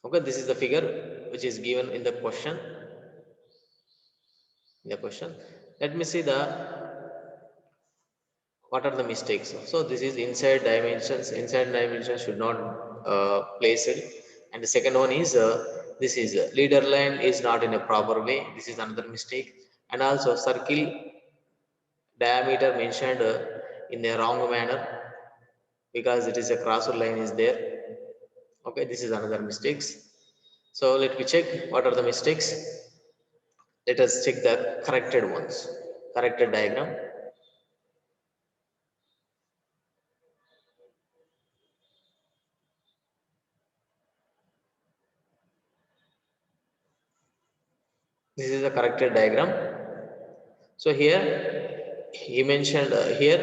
Okay, this is the figure which is given in the question. Let me see the what are the mistakes. So this is inside dimensions. Inside dimensions should not place it. And the second one is this is leader line is not in a proper way. This is another mistake. And also circle diameter mentioned in a wrong manner because it is a crossed line is there. Okay, this is another mistakes. So let me check what are the mistakes. Let us check the corrected ones. Corrected diagram. This is the corrected diagram. So here he mentioned here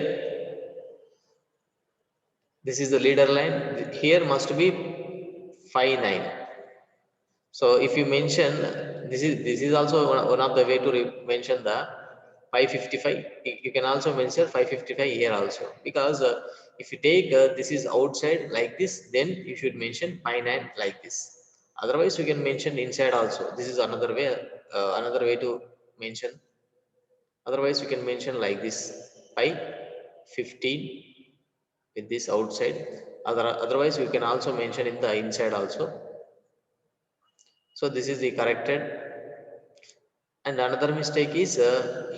this is the leader line. Here must be 5 9. So if you mention this is also one of the way to mention the 555. You can also mention 555 here also because if you take this is outside like this, then you should mention 9 like this. Otherwise you can mention inside also. This is another way to mention. Otherwise you can mention like this 515 with this outside. Otherwise you can also mention in the inside also. So this is the corrected. And another mistake is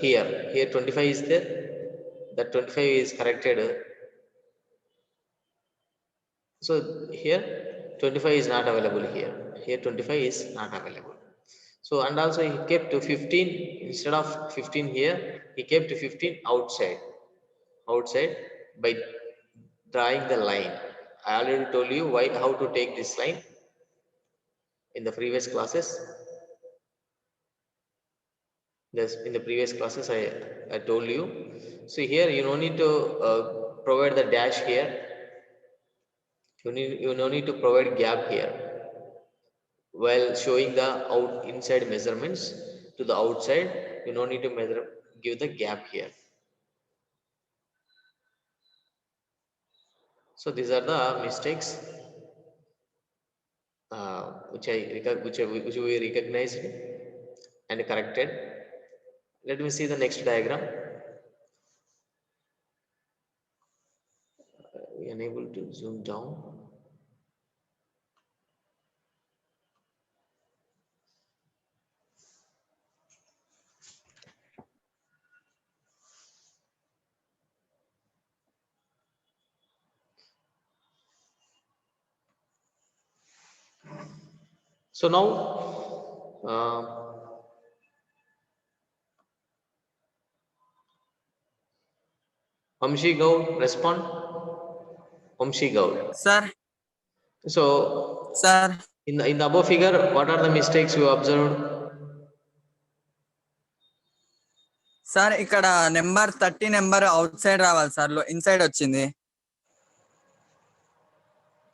here 25 is there. That 25 is corrected. So here 25 is not available here. Here 25 is not available. So and also he kept to 15 instead of 15 here. He kept to 15 outside by drawing the line. I already told you why how to take this line in the previous classes. This in the previous classes I told you. So here you no need to provide the dash here. You no need to provide gap here while showing the inside measurements to the outside. You no need to give the gap here. So these are the mistakes which we recognized and corrected. Let me see the next diagram. We unable to zoom down. So now Vamshi Gaud respond. Vamshi Gaud. Sir. So Sir. in the above figure, what are the mistakes you observed? Sir ఇక్కడ number 30 number out side రావాలి sir inside వచ్చింది.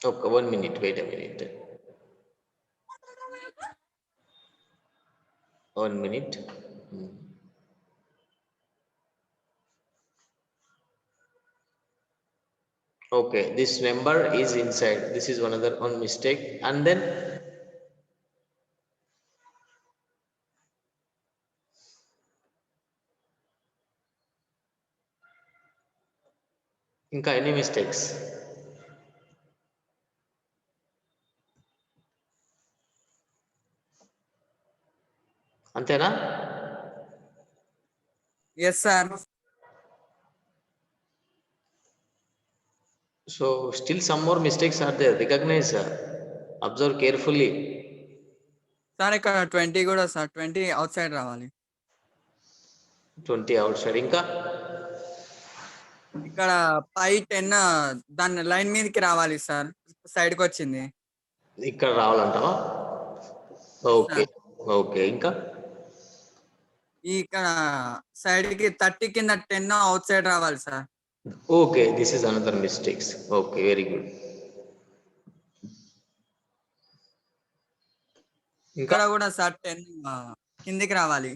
Okay, 1 minute. Wait a minute. 1 minute. Okay, this number is inside. This is one mistake. And then ఇంకా any mistakes? అంతేనా? Yes sir. So still some more mistakes are there. Recognize, observe carefully. Sir ఇక్కడ 20 కూడా sir 20 out side రావాలి. 20 out side. ఇంకా ఇక్కడ 10 దాని line మీదకి రావాలి సార్. సైడ్ కి వచ్చింది. ఇక్కడ రావాలంటావా? Okay okay. ఇంకా ఇక్కడ సైడ్ కి 30 కింద 10 అవుట్ సైడ్ రావాలి sir. Okay, this is another mistakes. Okay, very good. ఇక్కడ కూడా సార్ 10 కిందికి రావాలి.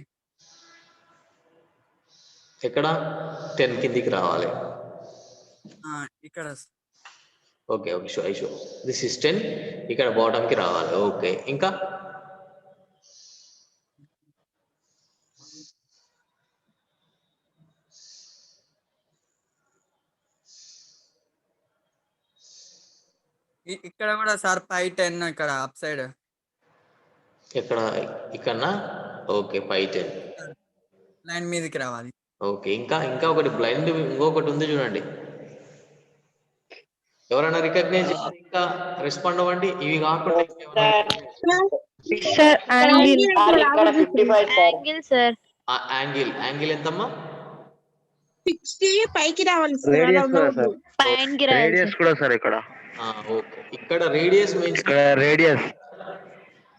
ఎక్కడ 10 కిందికి రావాలి? ఇక్కడ okay okay show I show this is 10 ఇక్కడ బాటమ్ కి రావాలి. ఓకే ఇంకా ఇక్కడ కూడా సార్ పై 10 ఇక్కడ అప్ సైడ్ ఎక్కడ ఇక్కడనా ఓకే పై 10 లైన్ మీదకి రావాలి. ఓకే ఇంకా ఇంకా ఒకటి బ్లైండ్ ఇంకొకటి ఉంది చూడండి. ఎవరైనా రికగ్నైజ్ చేసి ఇంకా రెస్పాండ్ అవ్వండి. ఇవి కాకుండా సార్ యాంగిల్ ఇక్కడ 55 sir. Angle sir angle angle ఎంతమ్మా? 60 పైకి రావాలి సార్. రేడియస్ అలా కూడా ఉండకూడదు. సార్. పైనకి రావాలి రేడియస్ సార్. కూడా సార్ ఇక్కడ. ఓకే ఇక్కడ రేడియస్ మెన్షన్ ఇక్కడ రేడియస్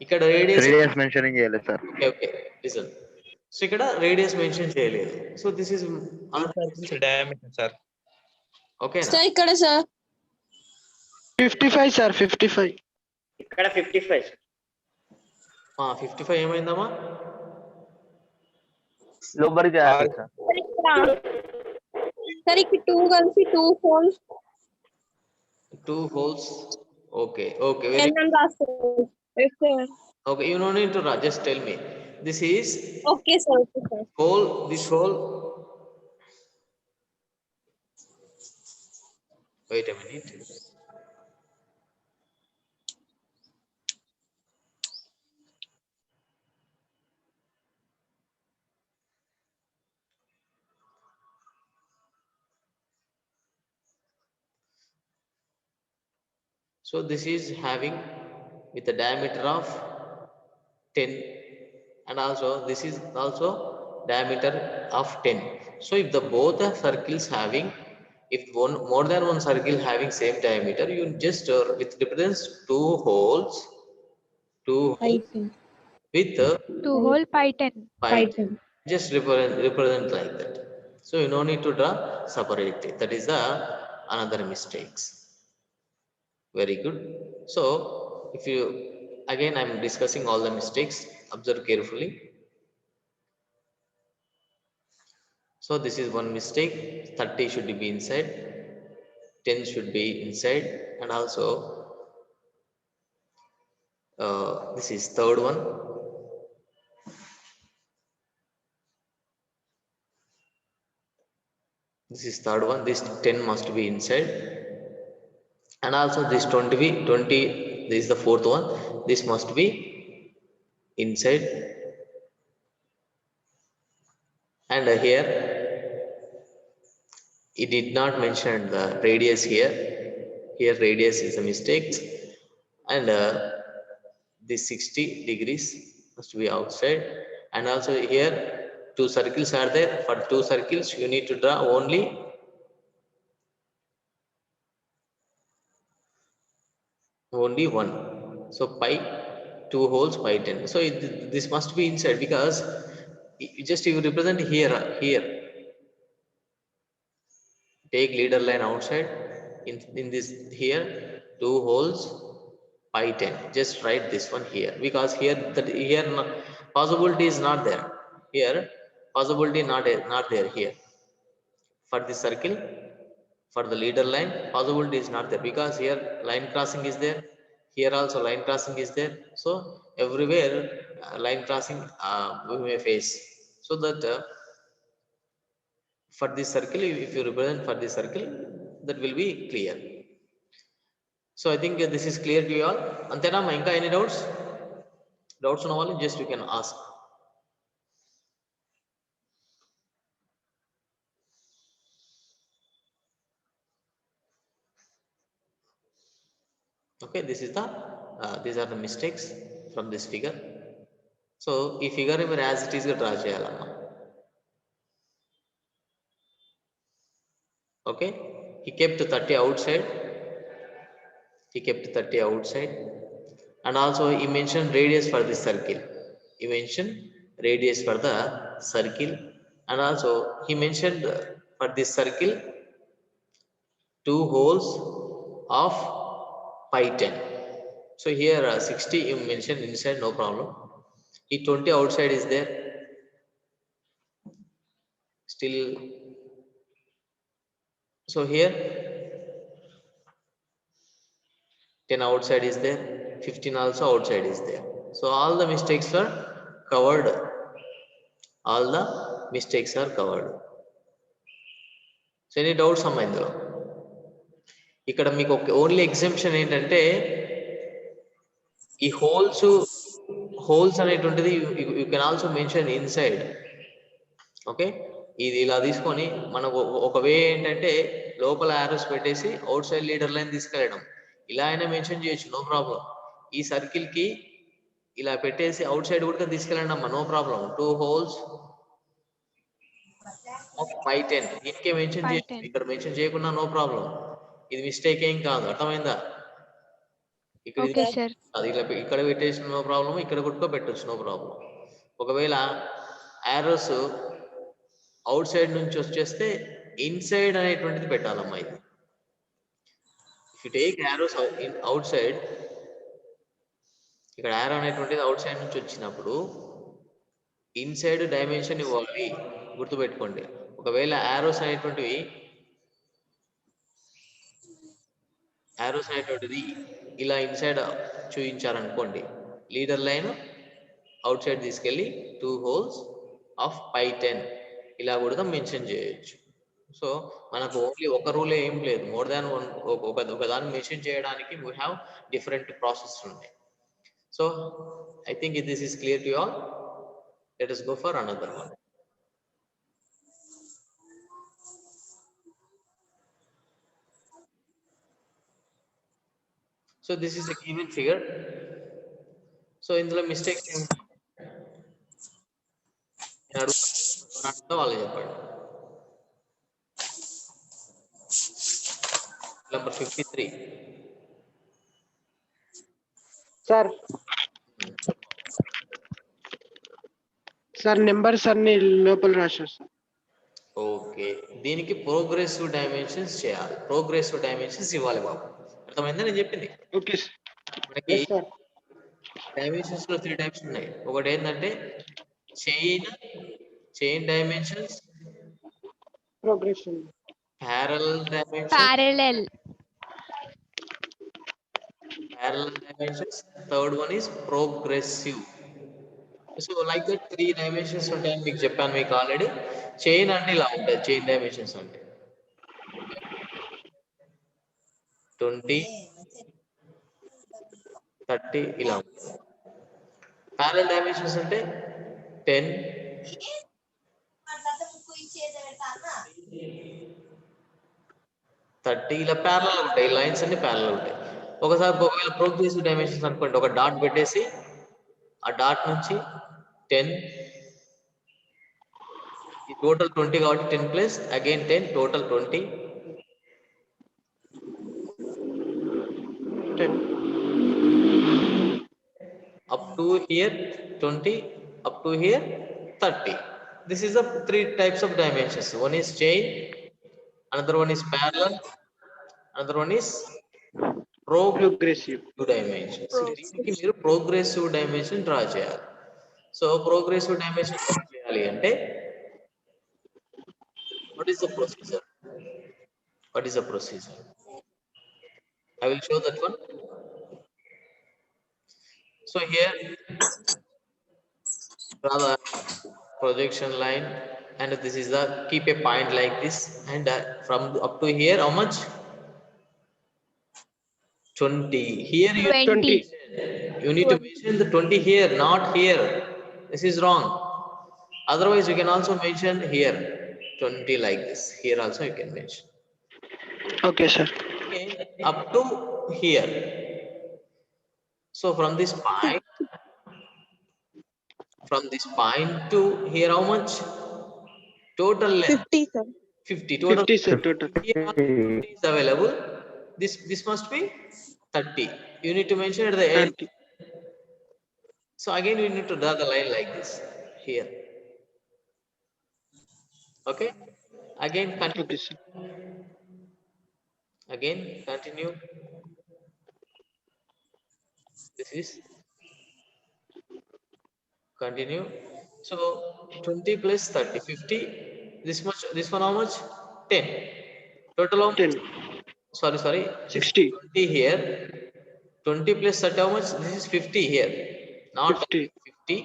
ఇక్కడ రేడియస్ రేడియస్ మెన్షనింగ్ చేయలేదు sir. Okay okay listen. So ఇక్కడ రేడియస్ మెన్షన్ చేయలేదు. So this is diameter sir. Okay sir ఇక్కడ సార్ 55 సార్ 55. ఇక్కడ 55. 55 ఏమైందమ్మా? లోపలికి రావాలి సార్. సార్ ఇక్కడ 2 కలిసి 2 holes 2 holes. Okay okay very ఎన్ని రాస్తారు? okay you no need to just tell me this is okay sir. Okay sir. hole this hole wait a minute so this is having with a diameter of 10 and also this is also diameter of 10. So if the both are circles having if one more than one circle having same diameter you just with represents two holes with 2 hole python. python just represent like that. So you no need to draw separately. That is the another mistakes. Very good. So if you again I'm discussing all the mistakes, observe carefully. So this is one mistake. 30 should be inside, 10 should be inside, and also this is third one. This is third one. This 10 must be inside, and also this 20. This is the fourth one. This must be inside, and here it did not mention the radius here. Here radius is a mistake, and this 60 degrees must be outside, and also here two circles are there. For two circles you need to draw only one. So pi 2 holes pi 10. So this must be inside because just you represent here take leader line outside in this here 2 holes pi 10. Just write this one here because here possibility is not there. Here possibility not there here. For this circle, for the leader line possibility is not there because here line crossing is there, here also line crossing is there. So everywhere line crossing we may face. So that for this circle if you represent for this circle that will be clear. So I think this is clear to you all. Antena inka any doubts ఉన్న వాళ్ళు just you can ask. Okay, this is the these are the mistakes from this figure. So ఈ figure మీరు as it is గా draw చేయాలమ్మా. Okay, he kept 30 outside, and also he mentioned radius for this circle. And also he mentioned for this circle 2 holes of pi 10. So here 60 you mentioned inside, no problem. He 20 outside is there. Still, so here 10 outside is there, 15 also outside is there. So all the mistakes are covered. All the mistakes are covered. So any doubts అమ్మా ఇందులో? ఇక్కడ మీకు only exemption ఏంటంటే ఈ holes అనేటువంటిది you can also mention inside. Okay, ఇది ఇలా తీసుకొని మనకు ఒక వే ఏంటంటే లోపల యారోస్ పెట్టేసి అవుట్ సైడ్ లీడర్ లైన్ తీసుకెళ్ళడం. ఇలా అయినా మెన్షన్ చేయొచ్చు, నో ప్రాబ్లం. ఈ సర్కిల్ కి ఇలా పెట్టేసి అవుట్ సైడ్ కూడా తీసుకెళ్ళండి అమ్మా, no problem. 2 holes of pi 10 దీనికే మెన్షన్ Pi చేయొచ్చు, 10. ఇక్కడ మెన్షన్ చేయకుండా నో ప్రాబ్లం. ఇది మిస్టేక్ ఏం కాదు, అర్థమైందా? ఇక్కడ Okay, sir. అది ఇలా ఇక్కడ పెట్టేసి నో ప్రాబ్లం, ఇక్కడ కూడా పెట్టొచ్చు, నో ప్రాబ్లం. ఒకవేళ యారోస్ అవుట్ సైడ్ నుంచి వచ్చేస్తే ఇన్సైడ్ అనేటువంటిది పెట్టాలమ్మా. ఇది if you take arrows out side, ఇక్కడ యారో అనేటువంటిది అవుట్ సైడ్ నుంచి వచ్చినప్పుడు ఇన్సైడ్ డైమెన్షన్ ఇవ్వాలి, గుర్తుపెట్టుకోండి. ఒకవేళ యారోస్ అనేటువంటిది ఇలా ఇన్సైడ్ చూపించారనుకోండి, లీడర్ లైన్ అవుట్ సైడ్ తీసుకెళ్ళి 2 holes of pi 10 ఇలా కూడా మెన్షన్ చేయొచ్చు. సో మనకు ఓన్లీ ఒక రూలే ఏం లేదు, మోర్ దాన్ ఒక దాన్ని మెన్షన్ చేయడానికి వీ హ్యావ్ డిఫరెంట్ ప్రాసెస్ ఉన్నాయి. So I think this is clear to you all. Let us go for another one. So this is a given figure. So ఇందులో mistakes ఏమి వాళ్ళు చెప్పండి. Number 53. సార్ నెంబర్స్ అన్ని లోపల రాశారు sir. Okay, దీనికి progressive dimensions చేయాలి, ప్రోగ్రెసివ్ డైమెన్షన్స్ ఇవ్వాలి బాబు. అర్థమైందా నేను చెప్పింది? ఓకే మనకి డైమెన్షన్స్ లో 3 టైప్స్ ఉన్నాయి. ఒకటి ఏంటంటే chain dimensions, progression, parallel dimensions, Parallel. third one is progressive. So like that 3 dimensions ఉంటాయని మీకు చెప్పాను మీకు ఆల్రెడీ. చైన్ అంటే ఇలా ఉంటుంది, చైన్ డైమెన్షన్స్ అంటే 20, 30 ఇలా ఉంటుంది. ప్యారలల్ డైమెన్షన్స్ అంటే 10, 30 ఇలా ప్యారలల్ ఉంటాయి, లైన్స్ అన్ని ప్యారలల్ ఉంటాయి. ఒకసారి ఒకవేళ ప్రోగ్రెసివ్ డైమెన్షన్స్ అనుకోండి, ఒక డాట్ పెట్టేసి ఆ డాట్ నుంచి 10, ఈ టోటల్ 20 కాబట్టి 10 plus again 10, total 20, 10 up to here 20, up to here 30. This is the 3 types of dimensions. One is chain, another one is parallel, another one is progressive dimensions. దీనికి మీరు progressive dimension draw చేయాలి. So progressive dimension draw చేయాలి అంటే what is the procedure? What is the procedure? I will show that one. So here draw the projection line, and this is the keep a point like this, and from up to here how much? 20. Here you 20. need to mention the 20 here, not here. This is wrong. Otherwise you can also mention here 20 like this. Here also you can mention. Okay sir. Okay, up to here. So from this point to here how much? Total length 50 sir. 50. Total 50 sir total. here 50 is available. This must be 30. You need to mention at the end. So again we need to draw the line like this here. Okay, again continue. Okay sir. Again continue. This is continue. So 20 plus 30, 50. This much, this one how much? 10. Total of 10 sorry 60 20 here, 20 plus 30, how much? This is 50 here, not 50. 50.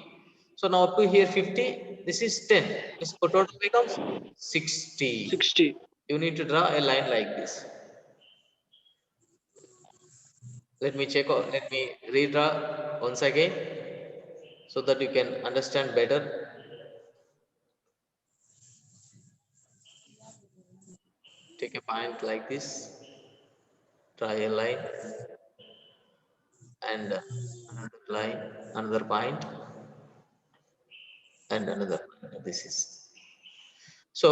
So now up to here 50, this is 10. This total becomes 60. 60. You need to draw a line like this. Let me check, let me redraw once again so that you can understand better. Take a point like this, draw a line, and another line, another point, and another point. This is so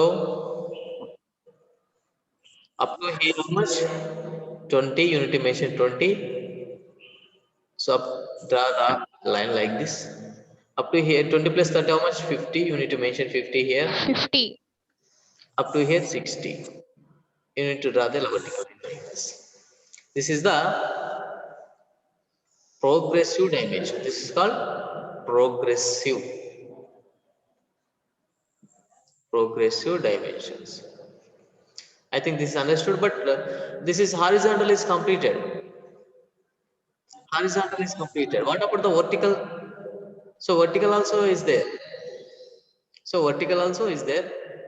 up to here how much? 20. You need to mention 20. So draw the line like this. Up to here 20 plus 30, how much? 50. You need to mention 50 here. 50. Up to here 60. You need to draw the vertical line like this. This is the progressive dimension. This is called progressive dimensions. I think this is understood, but this is horizontal is completed. Horizontal is completed. What about the vertical? So vertical also is there.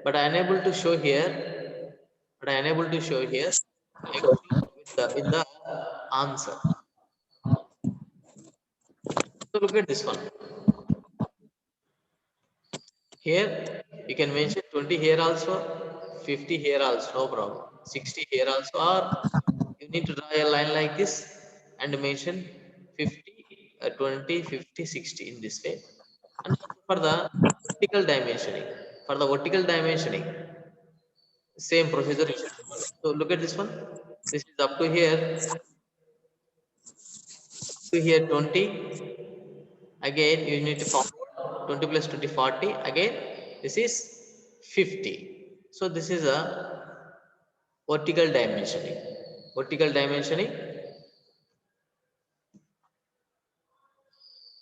But I am unable to show here. I will show in the answer. So look at this one. Here you can mention 20 here also, 50 here also, no problem. 60 here also, or you need to draw a line like this and mention 50, 20, 50, 60 in this way. And for the vertical dimensioning, same procedure you should follow. So look at this one. This is up to here 20. Again you need to forward 20 plus 20, 40. Again this is 50. So this is a vertical dimensioning.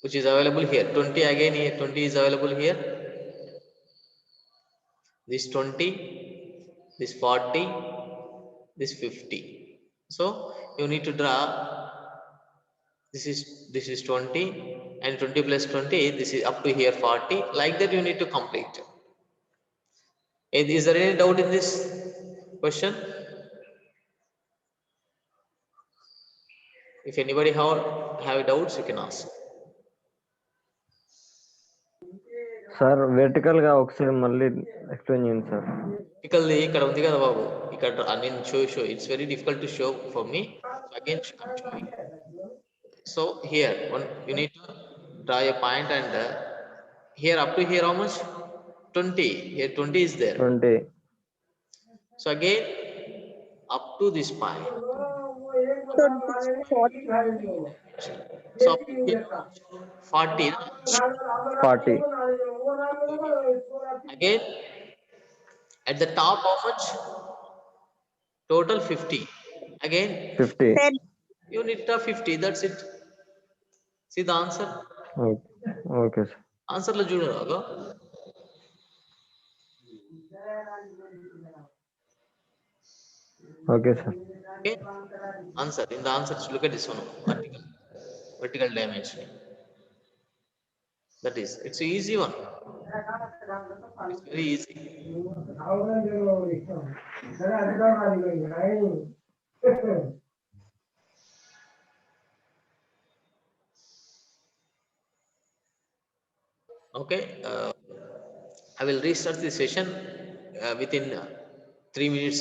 Which is available here. 20 again here, 20 is available here. This 20, this 40, this 50. So you need to draw. This is 20 and 20 plus 20. This is up to here 40. Like that you need to complete. Is there any doubt in this question? If anybody have doubts, you can ask. Sir vertical గా ఒకసారి మళ్ళీ explain చేయండి sir. ఇక్కడ ఉంది కదా బాబు, ఇక్కడ నేను show it's very difficult to show for me. Again I'm showing. So here you need to draw a point, and here up to here how much? 20. Here 20 is there. 20. So again up to this point. So this is 40. So up to here 40. 40. Again at the top how much? Total 50. Again 50. you need to 50. That's it. See the answer. Okay sir. Answer lo చూడరాగా. Okay sir. Okay. Answer. In the answers, look at this one. Vertical dimensioning. That is, it's an easy one. It's very easy. Okay. I will restart the session within 3 minutes